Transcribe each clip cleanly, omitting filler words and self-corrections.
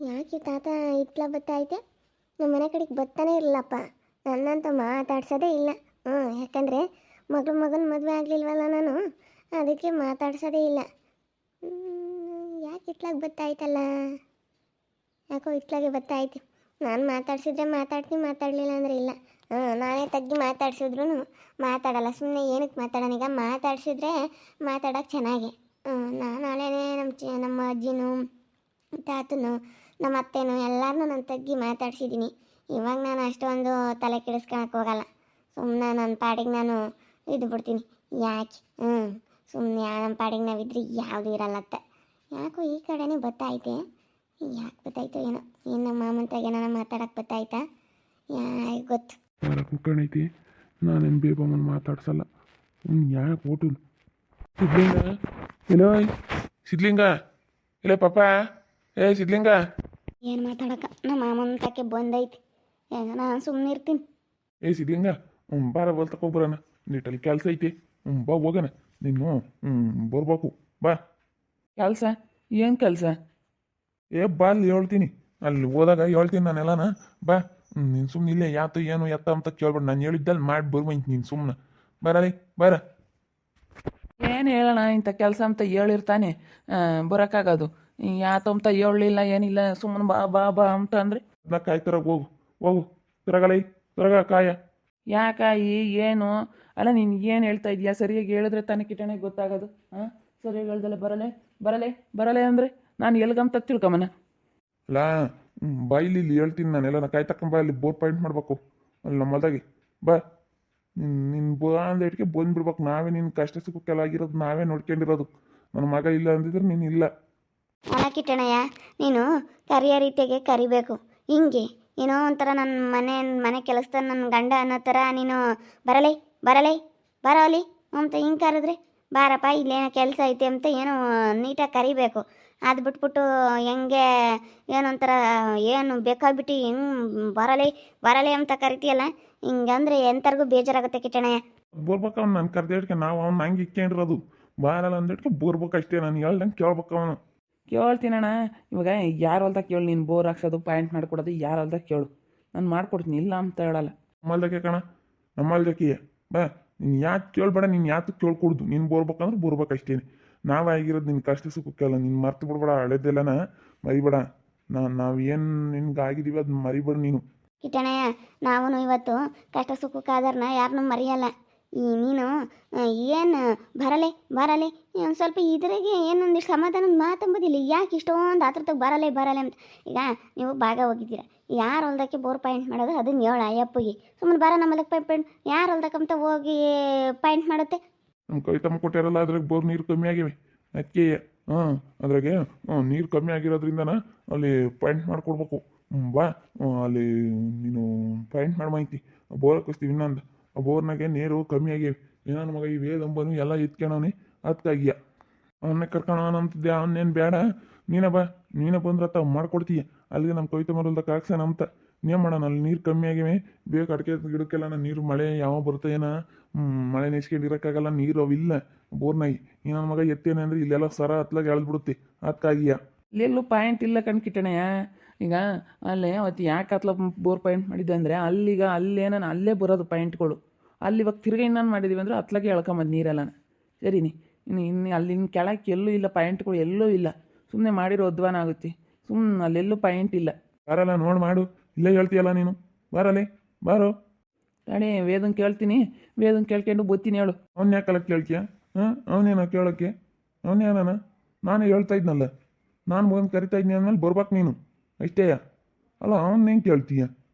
ಯಾಕೆ ತಾತ ಇತ್ಲ ಬತ್ತೈತೆ ನಮ್ಮ ಮನೆ ಕಡೆಗೆ ಬರ್ತಾನೆ ಇರಲ್ಲಪ್ಪ. ನನ್ನಂತೂ ಮಾತಾಡ್ಸೋದೇ ಇಲ್ಲ. ಯಾಕಂದರೆ ಮಗನ ಮದುವೆ ಆಗಲಿಲ್ವಲ್ಲ ನಾನು, ಅದಕ್ಕೆ ಮಾತಾಡ್ಸೋದೇ ಇಲ್ಲ. ಯಾಕೆ ಇತ್ಲಾಗ ಬತ್ತಾಯ್ತಲ್ಲ, ಯಾಕೋ ಇತ್ಲಾಗೆ ಬತ್ತಾಯ್ತು. ನಾನು ಮಾತಾಡ್ಸಿದ್ರೆ ಮಾತಾಡ್ತೀನಿ, ಮಾತಾಡಲಿಲ್ಲ ಅಂದರೆ ಇಲ್ಲ. ನಾನೇ ತಗ್ಗಿ ಮಾತಾಡ್ಸಿದ್ರು ಮಾತಾಡಲ್ಲ. ಸುಮ್ಮನೆ ಏನಕ್ಕೆ ಮಾತಾಡೋಣ, ಈಗ ಮಾತಾಡ್ಸಿದ್ರೆ ಮಾತಾಡೋಕೆ ಚೆನ್ನಾಗಿ. ನಾಳೆ ನಮ್ಮ ಅಜ್ಜಿನೂ ತಾತನು ನಮ್ಮ ಅತ್ತೆನೂ ಎಲ್ಲರನ್ನೂ ನಾನು ತಗ್ಗಿ ಮಾತಾಡ್ಸಿದ್ದೀನಿ. ಇವಾಗ ನಾನು ಅಷ್ಟೊಂದು ತಲೆ ಕೆಡಿಸ್ಕೊಳಕ್ಕೆ ಹೋಗಲ್ಲ. ಸುಮ್ಮನೆ ನನ್ನ ಪಾಡಿಗೆ ನಾನು ಇದು ಬಿಡ್ತೀನಿ. ಯಾಕೆ ಸುಮ್ಮನೆ ನಮ್ಮ ಪಾಡಿಗೆ ನಾವಿದ್ರೆ ಯಾವುದೂ ಇರಲ್ಲತ್ತ. ಯಾಕೋ ಈ ಕಡೆನೇ ಬತ್ತಾಯ್ತೆ, ಯಾಕೆ ಬತ್ತಾಯ್ತು ಏನೋ. ಏನು ನಮ್ಮ ಮಾಮಂತಾಗೆ ನಾನು ಮಾತಾಡೋಕೆ ಬತ್ತಾಯ್ತಾ, ಯಾಕೆ ಗೊತ್ತು. ಕುಕ್ಕಣೈತಿ, ನಾನೇನು ಬೇಬಮ್ಮನ ಮಾತಾಡ್ಸಲ್ಲ. ಯಾಕೆ ಓಟು ಸಿದ್ಲಿಂಗ, ಎಲ್ಲೋ ಸಿದ್ಲಿಂಗ, ಇಲ್ಲ ಪಾಪ, ಸಿದ್ಲಿಂಗ. ಏನು ಮಾತಾಡಕ, ನಮ್ಮ ಮಾಮಂತಕ್ಕೆ ಬಂದೈತಿ, ನಾನು ಸುಮ್ಮನೆ ಇರ್ತೀನಿ. ಸಿದ್ಲಿಂಗ, ಬಾರ ಬಲ್ತಕೋಗ್ಬರೋಣ, ನೀಟಲ್ಲಿ ಕೆಲಸ ಐತಿ. ಬಾ ಹೋಗೋಣ. ನೀನು ಬರ್ಬೇಕು, ಬಾ. ಕೆಲಸ ಏನು ಕೆಲಸ? ಬಾ ಅಲ್ಲಿ ಹೇಳ್ತೀನಿ, ಅಲ್ಲಿ ಹೋದಾಗ ಹೇಳ್ತೀನಿ ನಾನೆಲ್ಲನ. ಬಾ, ನೀನು ಸುಮ್ಮನೆ ಇಲ್ಲೇ ಯಾತು ಏನು ಎತ್ತ ಅಂತ ಕೇಳ್ಬೇಡ. ನಾನು ಹೇಳಿದ್ದಲ್ಲಿ ಮಾಡಿ ಬರ್ಬಂತ ನೀನು ಸುಮ್ಮನೆ ಬರಲಿ, ಬರ. ಏನು ಹೇಳೋಣ, ಇಂಥ ಕೆಲಸ ಅಂತ ಹೇಳಿರ್ತಾನೆ ಬರೋಕ್ಕಾಗೋದು. ಯಾತು ಅಂತ ಹೇಳಲಿಲ್ಲ, ಏನಿಲ್ಲ, ಸುಮ್ಮನೆ ಬಾ ಬಾ ಬಾ ಅಂತ ಅಂದರೆ ಅದನ್ನ ಕಾಯ್ತಾರ. ಹೋಗು ಹೋಗು, ತಿರಗಲೈ ತಿರಗ ಕಾಯ. ಯಾಕಾಯಿ ಏನು ಅಲ್ಲ, ನೀನು ಏನು ಹೇಳ್ತಾ ಇದೀಯಾ? ಸರಿಯಾಗಿ ಹೇಳಿದ್ರೆ ತಾನೇ ಕಿಟಣೆ ಗೊತ್ತಾಗೋದು. ಸರಿಯಾಗಿ ಹೇಳ್ದಲೆ ಬರಲೇ ಬರಲೇ ಬರಲೇ ಅಂದರೆ ನಾನು ಎಲ್ಗಂತ ತಿಳ್ಕೊಂಬನ. ಅಲ್ಲ, ಬಾಯಿಲಿ ಇಲ್ಲಿ ಹೇಳ್ತೀನಿ ನಾನೆಲ್ಲ. ನಾ ಕಾಯಿ ತಕೊಂಬ, ಅಲ್ಲಿ ಬೋರ್ ಪಾಯಿಂಟ್ ಮಾಡಬೇಕು ಅಲ್ಲಿ ನಮ್ಮ ಹೊಲ್ದಾಗಿ. ಬಾ, ನಿನ್ನ ಬಾ ಅಂದ ಇಟ್ಕೆ ಬಂದ್ಬಿಡ್ಬೇಕು. ನಾವೇ ನಿನ್ನ ಕಷ್ಟ ಸುಖಕ್ಕೆಲ್ಲ ಆಗಿರೋದು ನಾವೇ ನೋಡ್ಕೊಂಡಿರೋದು. ನನ್ನ ಮಗ ಇಲ್ಲ ಅಂದಿದ್ರೆ ನೀನು ಇಲ್ಲ. ಅಲ್ಲ ಕಿಟ್ಟಣಯ್ಯ, ನೀನು ಕರಿಯೋ ರೀತಿಯಾಗೆ ಕರಿಬೇಕು. ಹಿಂಗೆ ಏನೋ ಒಂಥರ ನನ್ನ ಮನೆ ಕೆಲಸದ ನನ್ನ ಗಂಡ ಅನ್ನೋ ಥರ ನೀನು ಬರಲೇ ಬರಲೇ ಬರೋಲಿ ಅಂತ ಹಿಂಗೆ ಕರೆದ್ರೆ, ಬಾರಪ್ಪ ಇಲ್ಲೇನೋ ಕೆಲಸ ಐತೆ ಅಂತ ಏನೋ ನೀಟಾಗಿ ಕರಿಬೇಕು. ಅದು ಬಿಟ್ಬಿಟ್ಟು ಹೆಂಗೆ ಏನೊಂಥರ ಏನು ಬೇಕಾಗ್ಬಿಟ್ಟು ಹೆಂಗೆ ಬರಲೇ ಬರಲೇ ಅಂತ ಕರಿತೀಯಲ್ಲ, ಹಿಂಗಂದ್ರೆ ಎಂಥರ್ಗೂ ಬೇಜಾರಾಗುತ್ತೆ ಕಿಟ್ಟಣಯ್ಯ. ಬೋರ್ಬೇಕು ಅವ್ನು ನಾನು ಕರ್ದೇಟ್ಕೆ. ನಾವು ಅವ್ನು ಹಂಗೆ ಇಕ್ಕೊಂಡಿರೋದು. ಬಾರಲ್ಲ ಅಂದಿಟ್ಕೆ ಬೋರ್ಬೇಕು ಅಷ್ಟೇ. ನಾನು ಹೇಳ್ದಂಗೆ ಕೇಳ್ಬೇಕು ಅವನು. ಕೇಳ್ತೀನಣ್ಣ. ಇವಾಗ ಯಾರು ಹೊಲ್ದಾಗ ಕೇಳು, ನೀನು ಬೋರ್ ಹಾಕ್ಸೋದು ಪಾಯಿಂಟ್ ಮಾಡಿಕೊಡೋದು ಯಾರು ಹೊಲ್ದಾಗ ಕೇಳು, ನಾನು ಮಾಡ್ಕೊಡ್ತೀನಿ, ಇಲ್ಲ ಅಂತ ಹೇಳಲ್ಲ. ನಮ್ಮಲ್ದಕ್ಕೆ ಕಣ, ನಮ್ಮಲ್ದಕ್ಕೆ. ಬಾ, ನೀನು ಯಾಕೆ ಕೇಳಬೇಡ, ನೀನು ಯಾತಕ್ಕೆ ಕೇಳ್ಕೊಡ್ದು. ನೀನು ಬೋರ್ಬೇಕಂದ್ರೆ ಬೋರ್ಬೇಕು ಅಷ್ಟೇ. ನಾವೇ ಆಗಿರೋದು ನಿನ್ನ ಕಷ್ಟ ಸುಖಕ್ಕೆಲ್ಲ. ನೀನು ಮರ್ತು ಬಿಡ್ಬೇಡ, ಹಳೆದೆಲ್ಲನ ಮರಿಬೇಡ. ನಾವು ಏನು ನಿನ್ಗೆ ಆಗಿದ್ದೀವಿ ಅದನ್ನ ಮರಿಬೇಡ ನೀನು. ಕಿಟ್ಟಣಯ್ಯ, ನಾವು ಇವತ್ತು ಕಷ್ಟ ಸುಖಕ್ಕಾದ್ರನ್ನ ಯಾರನ್ನೂ ಮರೆಯಲ್ಲ. ನೀನು ಏನು ಬರಲೇ ಬರಲೇ ಒಂದು ಸ್ವಲ್ಪ ಇದ್ರಾಗೆ ಏನೊಂದಿಷ್ಟು ಸಮಾಧಾನದ ಮಾತಂಬೋದಿಲ್ಲ. ಯಾಕೆ ಇಷ್ಟೊಂದು ಆತೃತಕ್ಕೆ ಬರಲೇ ಬರಲೇ ಅಂತ. ಈಗ ನೀವು ಭಾಗ ಹೋಗಿದ್ದೀರ, ಯಾರು ಹೊಲ್ದಕ್ಕೆ ಬೋರ್ ಪಾಯಿಂಟ್ ಮಾಡೋದು ಅದನ್ನ ಹೇಳ ಅಯ್ಯಪ್ಪಗೆ. ಸುಮ್ಮನೆ ಬರ ನಮ್ಮ ಹೊಲಕ್ಕೆ ಪಾಯಿಂಟ್ ಯಾರು ಹೊಲ್ದಕ್ಕಂತ ಹೋಗಿ ಪಾಯಿಂಟ್ ಮಾಡುತ್ತೆ. ನಮ್ಮ ಕವಿತಮ್ಮ ಕೊಟ್ಟಿರಲ್ಲ, ಅದ್ರಾಗ ಬೋರ್ ನೀರು ಕಮ್ಮಿ ಆಗಿವೆ ಅದಕ್ಕೆ. ಅದ್ರಾಗೆ ನೀರು ಕಮ್ಮಿ ಆಗಿರೋದ್ರಿಂದನ ಅಲ್ಲಿ ಪಾಯಿಂಟ್ ಮಾಡಿಕೊಡ್ಬೇಕು. ಬಾ, ಅಲ್ಲಿ ನೀನು ಪಾಯಿಂಟ್ ಮಾಡ್ಬೈತಿ. ಬೋರ್ ಹಾಕಿಸ್ತೀವಿ ಇನ್ನೊಂದು. ಆ ಬೋರ್ನಾಗೆ ನೀರು ಕಮ್ಮಿ ಆಗಿವೆ. ಏನೋ ಮಗ ಈ ವೇದಂಬನು ಎಲ್ಲ ಎತ್ಕೊಳವನಿ, ಅದಕ್ಕಾಗಿಯ ಅವನ್ನೇ ಕರ್ಕೊಳೋನಂತಿದ್ದೆ. ಅವನ್ನೇನು ಬೇಡ, ನೀನೇ ಬಾ. ನೀನೇ ಬಂದ್ರೆ ತಾವು ಮಾಡ್ಕೊಡ್ತೀಯ. ಅಲ್ಲಿಗೆ ನಮ್ಮ ಕವಿತೆ ಮರಲ್ದಕ್ಕೆ ಹಾಕ್ಸೋಣ ಅಂತ. ನೀನು ಮಾಡೋಣ, ಅಲ್ಲಿ ನೀರು ಕಮ್ಮಿ ಆಗಿವೆ. ಬೇಕು ಅಡಿಕೆ ಗಿಡಕ್ಕೆಲ್ಲ ನೀರು ಮಳೆ ಯಾವಾಗ ಬರುತ್ತೆ ಏನೋ. ಮಳೆ ನೆಚ್ಕೊಂಡಿರೋಕ್ಕಾಗಲ್ಲ, ನೀರು ಅವಿಲ್ಲ ಬೋರ್ನಾಗಿ. ಈ ನನ್ನ ಮಗ ಎತ್ತೇನೆ ಅಂದರೆ ಇಲ್ಲೆಲ್ಲ ಸರ ಹತ್ಲಾಗ ಎಳೆದ್ಬಿಡುತ್ತೆ, ಅದಕ್ಕಾಗಿಯ. ಇಲ್ಲೆಲ್ಲೂ ಪಾಯಿಂಟ್ ಇಲ್ಲ ಕಣ್ಕಿಟ್ಟಣಯ್ಯ. ಈಗ ಅಲ್ಲೇ ಅವತ್ತು ಯಾಕೆ ಹತ್ಲ ಬೋರ್ ಪಾಯಿಂಟ್ ಮಾಡಿದ್ದೆ ಅಂದರೆ, ಅಲ್ಲಿಗ ಅಲ್ಲೇನ ಅಲ್ಲೇ ಬರೋದು ಪಾಯಿಂಟ್ಗಳು. ಅಲ್ಲಿ ಇವಾಗ ತಿರ್ಗಿ ಇನ್ನೊಂದು ಮಾಡಿದ್ದೀವಿ ಅಂದರೆ ಹತ್ಲಾಗೆ ಎಳ್ಕೊಂಬದು ನೀರೆಲ್ಲ. ಸರಿನಿ, ಇನ್ನು ಅಲ್ಲಿನ ಕೆಳಕ್ಕೆ ಎಲ್ಲೂ ಇಲ್ಲ ಪಾಯಿಂಟ್ಗಳು, ಎಲ್ಲೂ ಇಲ್ಲ. ಸುಮ್ಮನೆ ಮಾಡಿರೋ ಉದ್ವಾನ ಆಗುತ್ತೆ. ಸುಮ್ಮನೆ ಅಲ್ಲೆಲ್ಲೂ ಪಾಯಿಂಟ್ ಇಲ್ಲ. ಬರಲ್ಲ ನೋಡಿ ಮಾಡು, ಇಲ್ಲೇ ಹೇಳ್ತೀಯಲ್ಲ ನೀನು. ಬರಲೇ ಬಾರೋ. ಅಡೇ ವೇದನ್ ಕೇಳ್ತೀನಿ, ವೇದನ್ ಕೇಳ್ಕೊಂಡು ಬತ್ತೀನಿ ಹೇಳು. ಅವ್ನು ಯಾಕಲ್ಲ ಕೇಳ್ತೀಯ? ಅವನೇನೋ ಕೇಳೋಕ್ಕೆ? ಅವನೇನ? ನಾನೇ ಹೇಳ್ತಾ ಇದ್ನಲ್ಲ, ನಾನು ಬಂದು ಕರಿತಾ ಇದ್ನಿ ಅಂದಮೇಲೆ ಬರ್ಬೇಕು ನೀನು ಅಷ್ಟೇಯ. ಅಲ್ಲ ಅವನ್ನೇನು ಕೇಳ್ತೀಯ?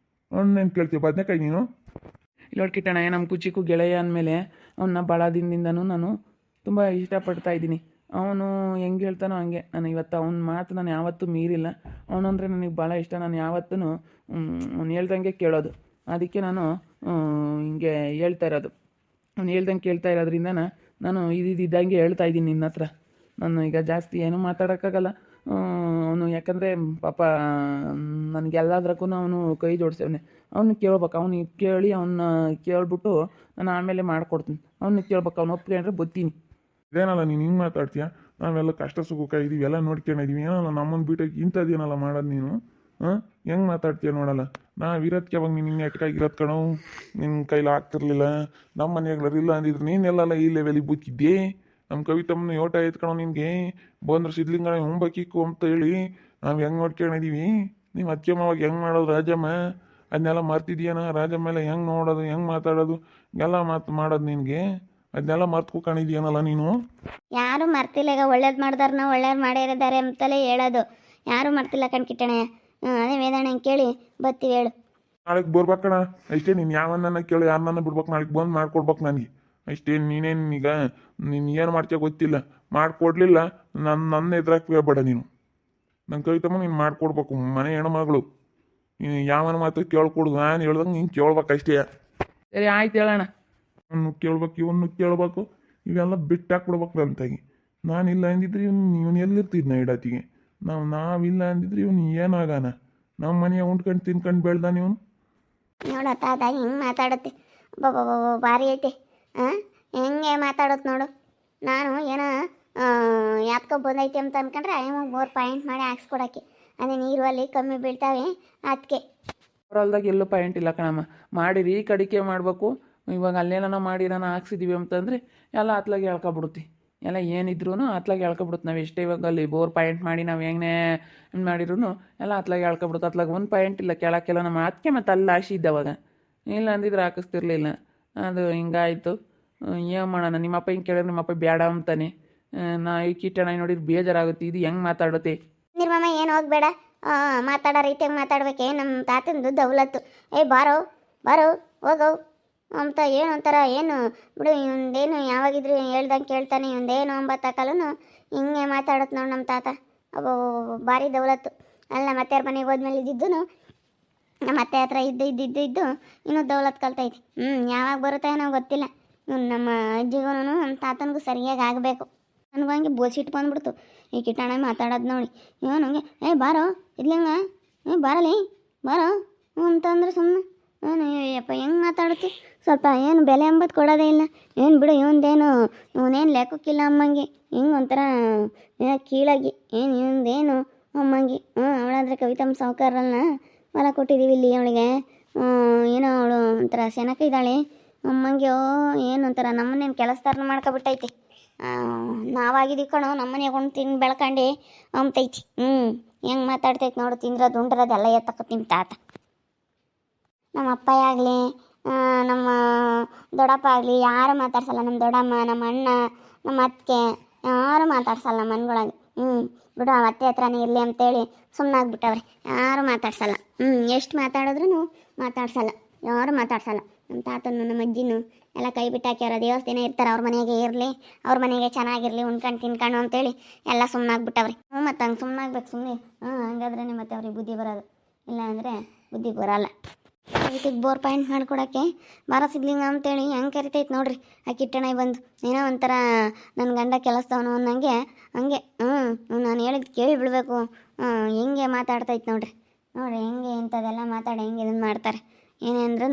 ಅವನ್ನೇನು ಕೇಳ್ತೀಯ? ಬದನೇಕಾಯಿ ನೀನು. ಇಲ್ಲಿ ನೋಡ್ಕಿಟ್ಟಣ, ನಮ್ಮ ಕುಚಿಕ್ಕು ಗೆಳೆಯ ಅಂದಮೇಲೆ ಅವನ್ನ ಭಾಳ ದಿನದಿಂದನೂ ನಾನು ತುಂಬ ಇಷ್ಟಪಡ್ತಾ ಇದ್ದೀನಿ. ಅವನು ಹೆಂಗೆ ಹೇಳ್ತಾನೋ ಹಂಗೆ. ನಾನು ಇವತ್ತು ಅವನ ಮಾತು ನಾನು ಯಾವತ್ತೂ ಮೀರಿಲ್ಲ. ಅವನಂದರೆ ನನಗೆ ಭಾಳ ಇಷ್ಟ. ನಾನು ಯಾವತ್ತೂ ಅವ್ನು ಹೇಳ್ದಂಗೆ ಕೇಳೋದು. ಅದಕ್ಕೆ ನಾನು ಹಿಂಗೆ ಹೇಳ್ತಾ ಇರೋದು. ಅವ್ನು ಹೇಳ್ದಂಗೆ ಕೇಳ್ತಾ ಇರೋದ್ರಿಂದ ನಾನು ಇದ್ದಂಗೆ ಹೇಳ್ತಾ ಇದ್ದೀನಿ ನಿನ್ನ ಹತ್ರ. ನಾನು ಈಗ ಜಾಸ್ತಿ ಏನೂ ಮಾತಾಡೋಕ್ಕಾಗಲ್ಲ. ಅವನು ಯಾಕಂದರೆ ಪಾಪ ನನಗೆಲ್ಲದ್ರಕ್ಕೂ ಅವನು ಕೈ ಜೋಡಿಸವನೆ. ಅವನು ಕೇಳ್ಬೇಕು. ಅವ್ನಿಗೆ ಕೇಳಿ ಅವನ್ನ ಕೇಳ್ಬಿಟ್ಟು ನಾನು ಆಮೇಲೆ ಮಾಡಿಕೊಡ್ತೀನಿ. ಅವ್ನಿಗೆ ಕೇಳ್ಬೇಕು. ಅವ್ನು ಒಪ್ಕೊಂಡ್ರೆ ಬತ್ತೀನಿ. ಇದೇನಲ್ಲ ನೀನು ಹಿಂಗೆ ಮಾತಾಡ್ತೀಯ? ನಾವೆಲ್ಲ ಕಷ್ಟ ಸುಖಕ್ಕೆ ಇದೀವಿ ಎಲ್ಲ ನೋಡ್ಕೊಂಡಿದೀವಿ ಏನಲ್ಲ ನಮ್ಮನ್ನು ಬಿಟ್ಟಕ್ಕೆ ಇಂಥದ್ದೇನಲ್ಲ ಮಾಡೋದು ನೀನು ಹಾಂ ಹೆಂಗೆ ಮಾತಾಡ್ತೀಯ ನೋಡಲ್ಲ ನಾವಿರೋದಕ್ಕೆ ಅವಾಗ ನೀನು ಹಿಂಗೆ ಅಟ್ಕಾಗಿರೋದು ಕಣೋ ನಿನ್ನ ಕೈಲಿ ಆಗ್ತಿರ್ಲಿಲ್ಲ ನಮ್ಮ ಮನೆಯಾಗ್ಲಾರು ಇಲ್ಲ ಅಂದಿದ್ರು ನೀನೆಲ್ಲ ಈ ಲೆವೆಲಿಗೆ ಬುಕ್ಕಿದ್ದೆ ನಮ್ಮ ಕವಿತಮ್ಮನ ಓಟ ಎತ್ಕಣೋ ನಿನಗೆ ಬಂದ್ರೆ ಸಿದ್ಲಿಂಗಣ ಹುಂಬಕ್ಕಿಕ್ಕು ಅಂತ ಹೇಳಿ ನಾವು ಹೆಂಗೆ ನೋಡ್ಕೊಂಡಿದೀವಿ ನೀವು ಅತ್ತೆ ಮಾವಾಗ ಹೆಂಗೆ ಮಾಡೋದು ರಾಜಮ್ಮ ಅದನ್ನೆಲ್ಲ ಮರ್ತಿದ್ಯಾನ ರಾಜಮ್ಮ ಎಲ್ಲ ಹೆಂಗೆ ನೋಡೋದು ಹೆಂಗೆ ಮಾತಾಡೋದು ಎಲ್ಲ ಮಾಡೋದು ನಿನಗೆ ಅದನ್ನೆಲ್ಲ ಮರ್ತ್ಕೊಂಡಿದ್ಯಾನಲ್ಲ ನೀನು ಯಾರು ಮರ್ತಿಲ್ಲ. ಈಗ ಒಳ್ಳೇದು ಮಾಡ್ದಾರನ್ನ ಒಳ್ಳೇದು ಮಾಡಿದ್ದಾರೆ ಅಂತಲೇ ಹೇಳೋದು. ಯಾರು ಮರ್ತಿಲ್ಲ ಕಣ್ಕಿಟ್ಟಣೆ. ಅದೇ ವೇದಣ್ಣ ಕೇಳಿ ಬರ್ತೀವಿ ಹೇಳು. ನಾಳೆಗೆ ಬರ್ಬೇಕಣ ಅಷ್ಟೇ. ನೀನು ಯಾವನ್ನ ಕೇಳಿ ಯಾರನ್ನ ಬಿಡ್ಬೇಕು ನಾಳೆಗೆ ಬಂದು ಮಾಡ್ಕೊಡ್ಬೇಕು ನನಗೆ ಅಷ್ಟೇ. ನೀನೇನು ಈಗ ನೀನು ಏನು ಮಾಡ್ತೀಯ ಗೊತ್ತಿಲ್ಲ, ಮಾಡಿಕೊಡ್ಲಿಲ್ಲ ನನ್ನ ಎದುರಾಕ್ಬೇಡ ಬೇಡ ನೀನು. ನನ್ನ ಕವಿತಮ್ಮ ನೀನು ಮಾಡಿಕೊಡ್ಬೇಕು. ಮನೆ ಹೆಣ್ಮಗಳು ನೀನು ಯಾವನ ಮಾತು ಕೇಳ್ಕೊಡ್ದು ನಾನು ಹೇಳ್ದಂಗೆ ನೀನು ಕೇಳ್ಬೇಕು ಅಷ್ಟೇ. ಸರಿ ಆಯ್ತು ಹೇಳೋಣ. ಅವನು ಕೇಳ್ಬೇಕು ಇವನು ಕೇಳ್ಬೇಕು ಇವೆಲ್ಲ ಬಿಟ್ಟಾಕ್ಬಿಡ್ಬೇಕು ನನ್ನ ತಾಗಿ. ನಾನಿಲ್ಲ ಅಂದಿದ್ರೆ ಇವನು ಎಲ್ಲಿರ್ತಿದ್ನ ಇಡತ್ತಿಗೆ. ನಾವಿಲ್ಲ ಅಂದಿದ್ರೆ ಇವನು ಏನಾಗಾನ ನಮ್ಮ ಮನೆಯಾಗ ಉಂಡ್ಕೊಂಡು ತಿನ್ಕೊಂಡು ಬೆಳ್ದಾನ ಇವನು. ನೋಡ ತಾತ ಹಿಂಗೆ ಮಾತಾಡುತ್ತೆ ಭಾರಿ ಐತೆ. ಹೆಂಗೆ ಮಾತಾಡುತ್ತೆ ನೋಡು. ನಾನು ಏನೋ ಯಾತ್ಕೊ ಬಂದೈತೆ ಅಂತ ಅನ್ಕೊಂಡ್ರೆ ಅಯ್ಯಮ್ಮಗೆ 3 ಪಾಯಿಂಟ್ ಮಾಡಿ ಹಾಕ್ಸ್ಕೊಡೋಕ್ಕೆ. ಅದೇ ನೀರು ಅಲ್ಲಿ ಕಮ್ಮಿ ಬೀಳ್ತಾವೆ ಅದಕ್ಕೆ. ಹೊಲ್ದಾಗ ಎಲ್ಲೂ ಪಾಯಿಂಟ್ ಇಲ್ಲ ಕಣಮ್ಮ. ಮಾಡಿರಿ ಕಡಿಕೆ ಮಾಡಬೇಕು. ಇವಾಗ ಅಲ್ಲೇನ ಮಾಡಿ ನಾನು ಹಾಕ್ಸಿದ್ದೀವಿ ಅಂತಂದರೆ ಎಲ್ಲ ಅತ್ಲಾಗೆ ಹೇಳ್ಕೊಬಿಡುತ್ತೆ. ಎಲ್ಲ ಏನಿದ್ರು ಅತ್ಲಾಗೆ ಹೇಳ್ಕೊಬಿಡುತ್ತೆ. ನಾವು ಎಷ್ಟೇ ಇವಾಗ ಅಲ್ಲಿ 4 ಪಾಯಿಂಟ್ ಮಾಡಿ ನಾವು ಹೆಂಗೆ ಮಾಡಿದ್ರು ಎಲ್ಲ ಅತ್ಲಾಗೆ ಹೇಳ್ಕೊಬಿಡುತ್ತೆ. ಅತ್ಲಾಗ 1 ಪಾಯಿಂಟ್ ಇಲ್ಲ ಕೆಳಕ್ಕೆಲ್ಲ ನಮ್ಮ ಅದಕ್ಕೆ ಮತ್ತೆ ಅಲ್ಲಿ ಹಾಕ್ಸಿದ್ದೆ ಅವಾಗ. ಇಲ್ಲ ಅಂದಿದ್ರೆ ಹಾಕಿಸ್ತಿರ್ಲಿಲ್ಲ. ಅದು ಹಿಂಗಾಯಿತು. ಏನು ಮಾಡೋಣ. ನಿಮ್ಮಪ್ಪ ಹಿಂಗೆ ಕೇಳಿದ್ರೆ ನಿಮ್ಮಪ್ಪ ಬೇಡ ಅಂತಾನೆ. ನಾ ಈ ಕೀಟಣ ನೋಡಿದ್ರೆ ಬೇಜಾರಾಗುತ್ತೆ. ಇದು ಹೆಂಗೆ ಮಾತಾಡುತ್ತೆ ನಿರ್ಮಮ್ಮ ಏನು ಹೋಗ್ಬೇಡ. ಮಾತಾಡೋ ರೀತಿಯಾಗಿ ಮಾತಾಡ್ಬೇಕೆ. ನಮ್ಮ ತಾತಂದು ದೌಲತ್ತು. ಬಾರೋ ಬಾರೋ ಹೋಗೋ ಅಂತ ಏನು ಒಂಥರ ಏನು ಬಿಡು. ಇವಂದೇನು ಯಾವಾಗಿದ್ರು ಹೇಳ್ದಂಗೆ ಕೇಳ್ತಾನೆ. ಇವಂದೇನು 9 ಕಾಲೂ ಹಿಂಗೆ ಮಾತಾಡುತ್ತೆ ನೋಡಿ ನಮ್ಮ ತಾತ. ಅಬ್ಬೋ ಭಾರಿ ದೌಲತ್ತು. ಅಲ್ಲ ಮತ್ತೆ ಯಾರ ಮನೆಗೆ ಹೋದ್ಮೇಲೆ ಇದ್ದಿದ್ದು ನಮ್ಮ ಅತ್ತೆ ಹತ್ರ ಇದ್ದು ಇನ್ನೂ ದೌಲತ್ತು ಕಲ್ತೈತಿ. ಯಾವಾಗ ಬರುತ್ತೆ ನಾವು ಗೊತ್ತಿಲ್ಲ. ಇವ್ನು ನಮ್ಮ ಅಜ್ಜಿಗೂ ನಮ್ಮ ತಾತನಿಗೂ ಸರಿಯಾಗಿ ಆಗಬೇಕು. ನನಗೂ ಹಂಗೆ ಬೋಸಿಟ್ಟು ಬಂದ್ಬಿಡ್ತು ಈ ಕಿಟ್ಟಣ ಮಾತಾಡೋದು ನೋಡಿ. ಇವನು ಬಾರೋ ಇದ್ಲಂಗ ಬಾರಲಿ ಬಾರೋ ಅಂತಂದ್ರೆ ಸುಮ್ಮನೆ ಅಯ್ಯಪ್ಪ ಹೆಂಗೆ ಮಾತಾಡುತ್ತೆ. ಸ್ವಲ್ಪ ಏನು ಬೆಲೆ ಎಂಬುದು ಕೊಡೋದೇ ಇಲ್ಲ. ಏನು ಬಿಡು ಇವನೇನು ಲೆಕ್ಕಕ್ಕಿಲ್ಲ ಅಮ್ಮಂಗೆ. ಹಿಂಗೆ ಒಂಥರ ಕೀಳಾಗಿ ಇವಂದೇನು ಅಮ್ಮಂಗೆ. ಅವಳಾದ್ರೆ ಕವಿತಮ್ಮ ಸಾವುಕಾರಲ್ಲ ಹೊಲ ಕೊಟ್ಟಿದ್ದೀವಿ ಇಲ್ಲಿ ಅವಳಿಗೆ. ಏನೋ ಅವಳು ಒಂಥರ ಸೆನಕ ಇದ್ದಾಳೆ ಅಮ್ಮಂಗೆ. ಏನು ಒಂಥರ ನಮ್ಮನ್ನೇನು ಕೆಲಸದಾರನ ಮಾಡ್ಕೊಬಿಟ್ಟೈತಿ. ನಾವಾಗಿದ್ದೀವಿ ಕಣೋ ನಮ್ಮನೆಗೆ ಒಂದು ತಿಂದು ಬೆಳ್ಕೊಂಡು ಅಂಬ್ತೈತಿ. ಹೆಂಗೆ ಮಾತಾಡ್ತೈತಿ ನೋಡು. ತಿಂದ್ರದು ಉಂಡ್ರದೆಲ್ಲ ಎತ್ತಕತ್ತೀನಿ ತಾತ. ನಮ್ಮ ಅಪ್ಪ ಆಗಲಿ ನಮ್ಮ ದೊಡ್ಡಪ್ಪ ಆಗಲಿ ಯಾರು ಮಾತಾಡ್ಸಲ್ಲ. ನಮ್ಮ ದೊಡ್ಡಮ್ಮ ನಮ್ಮ ಅಣ್ಣ ನಮ್ಮ ಅತ್ತಿಗೆ ಯಾರು ಮಾತಾಡ್ಸಲ್ಲ ಮನ್ಗೊಳಗೆ. ಬಿಡು ಆ ಅತ್ತೆ ಹತ್ರನೇ ಇರಲಿ ಅಂತೇಳಿ ಸುಮ್ಮನಾಗ್ಬಿಟ್ಟವ್ರೆ. ಯಾರು ಮಾತಾಡ್ಸಲ್ಲ. ಎಷ್ಟು ಮಾತಾಡಿದ್ರು ಮಾತಾಡ್ಸಲ್ಲ. ಯಾರು ಮಾತಾಡ್ಸಲ್ಲ. ನಮ್ಮ ತಾತನು ನಮ್ಮ ಅಜ್ಜಿನೂ ಎಲ್ಲ ಕೈ ಬಿಟ್ಟು ಹಾಕ್ಯಾರ. ದೇವಸ್ಥಾನ ಇರ್ತಾರೆ ಅವ್ರ ಮನೆಗೆ ಇರಲಿ, ಅವ್ರ ಮನೆಗೆ ಚೆನ್ನಾಗಿರಲಿ ಉಣ್ಕೊಂಡು ತಿನ್ಕೊಂಡು ಅಂತೇಳಿ ಎಲ್ಲ ಸುಮ್ಮನಾಗ್ಬಿಟ್ಟವ್ರಿ. ಮತ್ತು ಹಂಗೆ ಸುಮ್ಮನಾಗ್ಬೇಕು. ಸುಮ್ಮನೆ ಹಂಗಾದ್ರೆ ಮತ್ತೆ ಅವ್ರಿಗೆ ಬುದ್ಧಿ ಬರೋದು. ಇಲ್ಲ ಅಂದರೆ ಬುದ್ಧಿ ಬರೋಲ್ಲ. ಅದಕ್ಕೆ 4 ಪಾಯಿಂಟ್ ಮಾಡ್ಕೊಡೋಕ್ಕೆ ಬಾರ ಸಿದ್ಲಿಂಗ ಅಂತೇಳಿ ಹೆಂಗೆ ಕರಿತೈತೆ ನೋಡ್ರಿ ಆ ಕಿಟ್ಟಣ ಬಂದು. ಏನೋ ಒಂಥರ ನನ್ನ ಗಂಡ ಕೆಲಸದವನು ಅನ್ನಂಗೆ ಹಂಗೆ. ನಾನು ಹೇಳಿದ್ದು ಕೇಳಿ ಬಿಡಬೇಕು. ಹೆಂಗೆ ಮಾತಾಡ್ತೈತೆ ನೋಡ್ರಿ ಹೆಂಗೆ ಇಂಥದ್ದೆಲ್ಲ ಮಾತಾಡಿ ಹೆಂಗೆ ಇದನ್ನು ಮಾಡ್ತಾರೆ. ಏನೇಂದ್ರೂ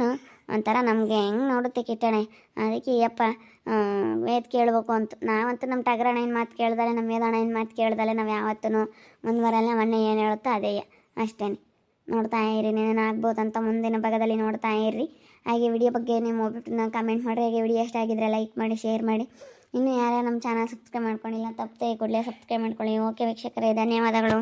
ಒಂಥರ ನಮಗೆ ಹೆಂಗೆ ನೋಡುತ್ತೆ ಕಿಟ್ಟಣೆ. ಅದಕ್ಕೆ ಯಪ್ಪ ವೇದ ಕೇಳಬೇಕು ಅಂತ. ನಾವಂತೂ ನಮ್ಮ ಟಗರಣ್ಣನ ಮಾತು ಕೇಳ್ದಲೆ ನಮ್ಮ ವೇದಣ್ಣನ ಮಾತು ಕೇಳ್ದಲೆ ನಾವು ಯಾವತ್ತೂ ಮುಂದುವರೆಲ್ಲ ಮೊನ್ನೆ ಏನು ಹೇಳುತ್ತೋ ಅದೇ ಅಷ್ಟೇ. ನೋಡ್ತಾ ಇರಿ. ಏನೇನು ಆಗ್ಬೋದು ಅಂತ ಮುಂದಿನ ಭಾಗದಲ್ಲಿ ನೋಡ್ತಾ ಇರ್ರಿ. ಹಾಗೆ ವಿಡಿಯೋ ಬಗ್ಗೆ ನೀವು ಹೋಗ್ಬಿಟ್ಟು ಕಮೆಂಟ್ ಮಾಡಿರಿ. ಹಾಗೆ ವಿಡಿಯೋ ಇಷ್ಟ ಆಗಿದ್ರೆ ಲೈಕ್ ಮಾಡಿ, ಶೇರ್ ಮಾಡಿ. ಇನ್ನೂ ಯಾರ್ಯಾರು ನಮ್ಮ ಚಾನಲ್ ಸಬ್ಸ್ಕ್ರೈಬ್ ಮಾಡ್ಕೊಂಡಿಲ್ಲ ತಪ್ಪದೆ ಕೂಡಲೇ ಸಬ್ಸ್ಕ್ರೈಬ್ ಮಾಡ್ಕೊಳ್ಳಿ. ಓಕೆ ವೀಕ್ಷಕರೇ, ಧನ್ಯವಾದಗಳು.